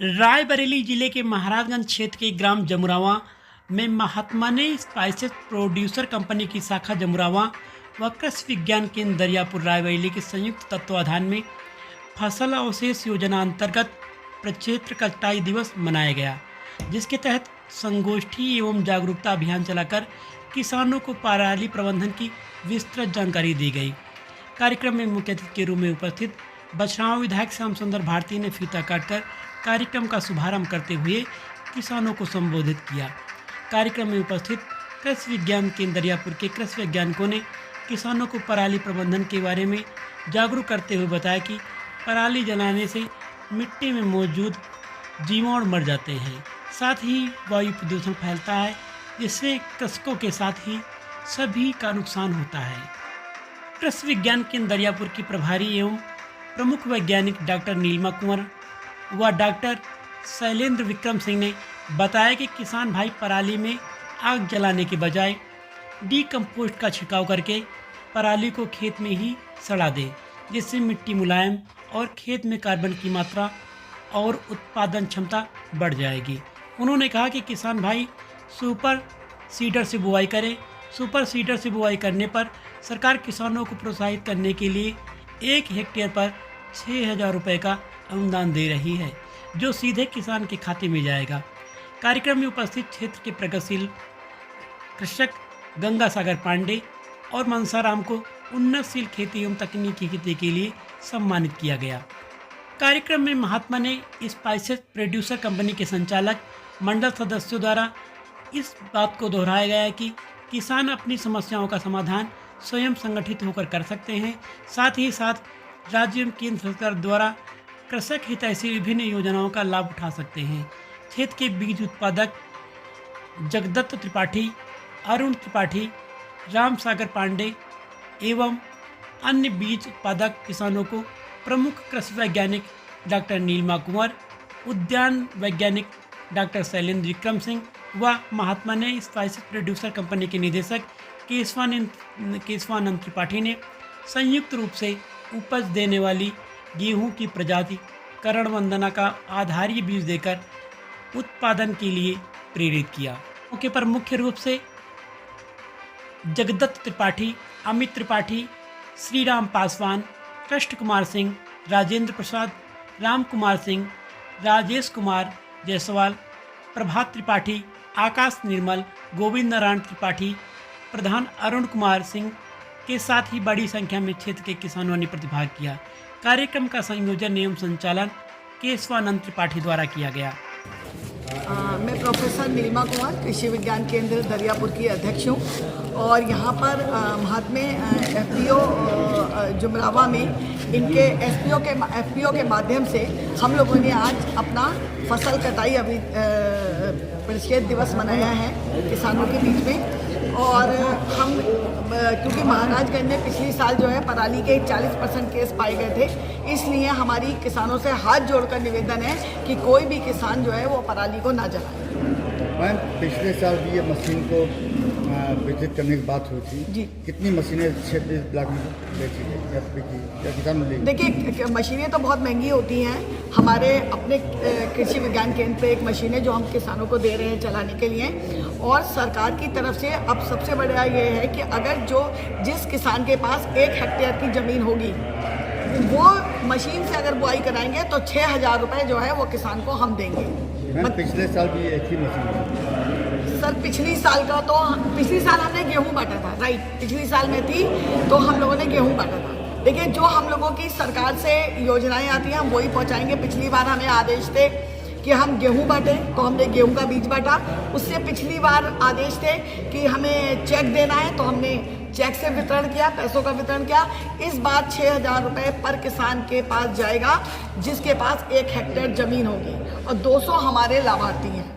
रायबरेली जिले के महाराजगंज क्षेत्र के ग्राम जमुरावा में महात्मा ने स्पाइसेस प्रोड्यूसर कंपनी की शाखा जमुरावा व कृषि विज्ञान केंद्र दरियापुर रायबरेली के संयुक्त तत्वाधान में फसल अवशेष योजना अंतर्गत प्रक्षेत्र कटाई दिवस मनाया गया, जिसके तहत संगोष्ठी एवं जागरूकता अभियान चलाकर किसानों को पराली प्रबंधन की विस्तृत जानकारी दी गई। कार्यक्रम में मुख्य अतिथि के रूप में उपस्थित बछरावा विधायक श्याम सुंदर भारती ने फीता काटकर कार्यक्रम का शुभारंभ करते हुए किसानों को संबोधित किया। कार्यक्रम में उपस्थित कृषि विज्ञान केंद्र दरियापुर के कृषि वैज्ञानिकों ने किसानों को पराली प्रबंधन के बारे में जागरूक करते हुए बताया कि पराली जलाने से मिट्टी में मौजूद जीवाणु मर जाते हैं, साथ ही वायु प्रदूषण फैलता है, जिससे कृषकों के साथ ही सभी का नुकसान होता है। कृषि विज्ञान केंद्र दरियापुर की प्रभारी एवं प्रमुख वैज्ञानिक डॉक्टर नीलिमा कुंवर व डॉक्टर शैलेंद्र विक्रम सिंह ने बताया कि किसान भाई पराली में आग जलाने के बजाय डीकम्पोस्ट का छिड़काव करके पराली को खेत में ही सड़ा दे, जिससे मिट्टी मुलायम और खेत में कार्बन की मात्रा और उत्पादन क्षमता बढ़ जाएगी। उन्होंने कहा कि किसान भाई सुपर सीडर से बुआई करें। सुपर सीडर से बुआई करने पर सरकार किसानों को प्रोत्साहित करने के लिए 1 हेक्टेयर पर 6,000 रुपये का अनुदान दे रही है, जो सीधे किसान के खाते में जाएगा। कार्यक्रम में उपस्थित क्षेत्र के प्रगतिशील कृषक गंगा सागर पांडे और मनसाराम को उन्नतशील खेती एवं तकनीकी खेती के लिए सम्मानित किया गया। कार्यक्रम में महात्मा ने स्पाइसेस प्रोड्यूसर कंपनी के संचालक मंडल सदस्यों द्वारा इस बात को दोहराया गया कि किसान अपनी समस्याओं का समाधान स्वयं संगठित होकर कर सकते हैं। साथ ही साथ राज्य एवं केंद्र सरकार द्वारा कृषक हितैषी विभिन्न योजनाओं का लाभ उठा सकते हैं। क्षेत्र के बीज उत्पादक जगदत्त त्रिपाठी, अरुण त्रिपाठी, राम सागर पांडे एवं अन्य बीज उत्पादक किसानों को प्रमुख कृषि वैज्ञानिक डॉक्टर नीलिमा कुंवर, उद्यान वैज्ञानिक डॉक्टर शैलेंद्र विक्रम सिंह व महात्मा ने स्पाइसेस प्रोड्यूसर कंपनी के निदेशक केशवानंद त्रिपाठी ने संयुक्त रूप से उपज देने वाली गेहूं की प्रजाति करण वंदना का आधारीय बीज देकर उत्पादन के लिए प्रेरित किया। मौके पर मुख्य रूप से जगदत्त त्रिपाठी, अमित त्रिपाठी, श्रीराम पासवान, कृष्ण कुमार सिंह, राजेंद्र प्रसाद, राम कुमार सिंह, राजेश कुमार जायसवाल, प्रभात त्रिपाठी, आकाश निर्मल, गोविंद नारायण त्रिपाठी, प्रधान अरुण कुमार सिंह के साथ ही बड़ी संख्या में क्षेत्र के किसानों ने प्रतिभाग किया। कार्यक्रम का संयोजन एवं संचालन केशवानंद त्रिपाठी द्वारा किया गया। मैं प्रोफेसर नीलिमा कुंवर, कृषि विज्ञान केंद्र दरियापुर की अध्यक्ष हूँ और यहाँ पर महात्मा एफपीओ जुमरावा में इनके एफपीओ के माध्यम से हम लोगों ने आज अपना फसल कटाई प्रतिषेध दिवस मनाया है किसानों के बीच में। और हम क्योंकि महाराजगंज में पिछली साल जो है पराली के 40% केस पाए गए थे, इसलिए हमारी किसानों से हाथ जोड़कर निवेदन है कि कोई भी किसान जो है वो पराली को ना जलाए। मैम, पिछले साल भी ये मशीन को विजिट करने की बात हुई थी जी। कितनी मशीनें क्षेत्रीय ब्लॉक में बेची गई या किसान ने? देखिए, मशीनें तो बहुत महंगी होती हैं। हमारे अपने कृषि विज्ञान केंद्र पे एक मशीन है जो हम किसानों को दे रहे हैं चलाने के लिए। और सरकार की तरफ से अब सबसे बड़ा ये है कि अगर जिस किसान के पास 1 हेक्टेयर की ज़मीन होगी, वो मशीन से अगर बुआई कराएंगे तो 6,000 रुपये जो है वो किसान को हम देंगे। पिछले साल भी एक ही मशीन सर, पिछली साल हमने गेहूं बांटा था, राइट, पिछली साल में थी तो हम लोगों ने गेहूं बांटा था। देखिए, जो हम लोगों की सरकार से योजनाएं आती हैं हम वही पहुंचाएंगे। पिछली बार हमें आदेश थे कि हम गेहूं बांटें तो हमने गेहूं का बीज बांटा। उससे पिछली बार आदेश थे कि हमें चेक देना है तो हमने चेक से वितरण किया, पैसों का वितरण किया। इस बार 6,000 रुपये पर किसान के पास जाएगा जिसके पास 1 हेक्टेयर ज़मीन होगी और 200 हमारे लाभार्थी हैं।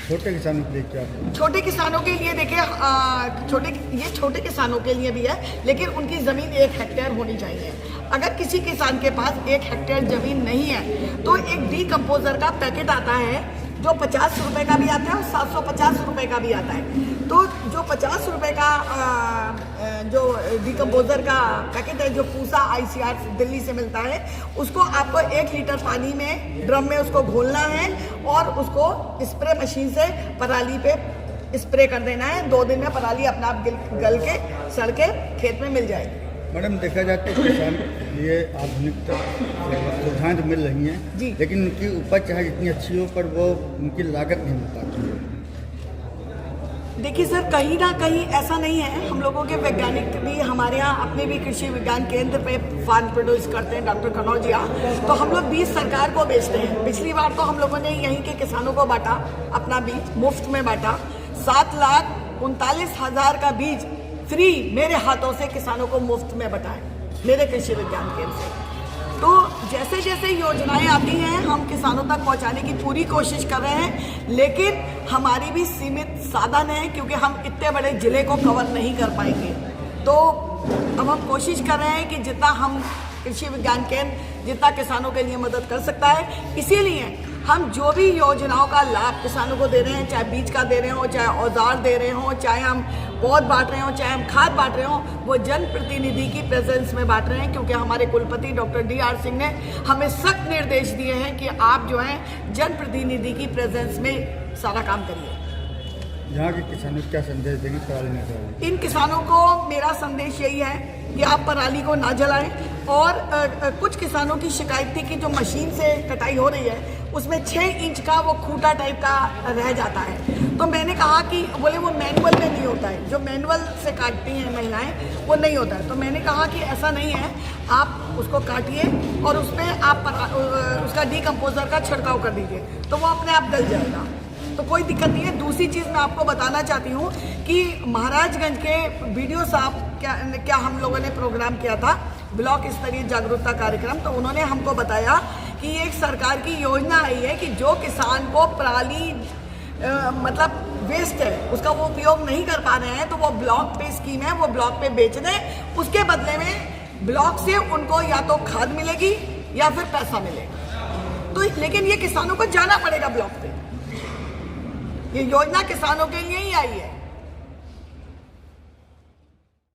छोटे किसानों के लिए क्या? छोटे किसानों के लिए देखिए, छोटे किसानों के लिए भी है, लेकिन उनकी ज़मीन 1 हेक्टेयर होनी चाहिए। अगर किसी किसान के पास 1 हेक्टेयर ज़मीन नहीं है तो एक डीकम्पोजर का पैकेट आता है जो 50 रुपए का भी आता है और 750 रुपए का भी आता है। तो जो 50 रुपए का जो डिकम्पोजर का पैकेट है, जो पूसा ICR दिल्ली से मिलता है, उसको आपको 1 लीटर पानी में ड्रम में उसको घोलना है और उसको स्प्रे मशीन से पराली पे स्प्रे कर देना है। 2 दिन में पराली अपने आप गल के सड़ के खेत में मिल जाएगी। मैडम, देखा जाए तो किसान ये आधुनिक सुविधाएं तो मिल रही हैं जी, लेकिन उनकी उपज चाहे जितनी अच्छी हो पर वो उनकी लागत नहीं मिल पाती है। देखिए सर, कहीं ना कहीं ऐसा नहीं है। हम लोगों के वैज्ञानिक भी हमारे यहाँ अपने भी कृषि विज्ञान केंद्र पे फार्म प्रोड्यूस करते हैं, डॉक्टर कनौजिया, तो हम लोग बीज सरकार को बेचते हैं। पिछली बार तो हम लोगों ने यहीं के किसानों को बांटा, अपना बीज मुफ्त में बांटा। 7,39,000 का बीज फ्री मेरे हाथों से किसानों को मुफ्त में बटाए मेरे कृषि विज्ञान केंद्र से। तो जैसे जैसे योजनाएं आती हैं हम किसानों तक पहुंचाने की पूरी कोशिश कर रहे हैं, लेकिन हमारी भी सीमित साधन है क्योंकि हम इतने बड़े जिले को कवर नहीं कर पाएंगे। तो अब हम कोशिश कर रहे हैं कि जितना हम कृषि विज्ञान केंद्र जितना किसानों के लिए मदद कर सकता है, इसीलिए हम जो भी योजनाओं का लाभ किसानों को दे रहे हैं, चाहे बीज का दे रहे हो, चाहे औजार दे रहे हो, चाहे हम पौध बांट रहे हो, चाहे हम खाद बांट रहे हो, वो जनप्रतिनिधि की प्रेजेंस में बांट रहे हैं। क्योंकि हमारे कुलपति डॉक्टर DR सिंह ने हमें सख्त निर्देश दिए हैं कि आप जो है जनप्रतिनिधि की प्रेजेंस में सारा काम करिए। यहाँ के किसानों को क्या संदेश देंगे पराली न जलाएं? इन किसानों को मेरा संदेश यही है कि आप पराली को ना जलाएं। और कुछ किसानों की शिकायत थी कि जो मशीन से कटाई हो रही है उसमें 6 इंच का वो खूंटा टाइप का रह जाता है। तो मैंने कहा कि बोले वो मैनुअल में नहीं होता है, जो मैनुअल से काटती हैं महिलाएं वो नहीं होता है। तो मैंने कहा कि ऐसा नहीं है, आप उसको काटिए और उस पर आप उसका डिकम्पोजर का छिड़काव कर दीजिए तो वो अपने आप गल जाएगा, तो कोई दिक्कत नहीं है। दूसरी चीज़ मैं आपको बताना चाहती हूँ कि महाराजगंज के BDO साहब क्या हम लोगों ने प्रोग्राम किया था, ब्लॉक स्तरीय जागरूकता कार्यक्रम। तो उन्होंने हमको बताया कि एक सरकार की योजना आई है कि जो किसान को पराली मतलब वेस्ट है उसका वो उपयोग नहीं कर पा रहे हैं, तो वो ब्लॉक पे स्कीम है, वो ब्लॉक पे बेच दें। उसके बदले में ब्लॉक से उनको या तो खाद मिलेगी या फिर पैसा मिलेगा। तो लेकिन ये किसानों को जाना पड़ेगा ब्लॉक पे। ये योजना किसानों के लिए ही आई है।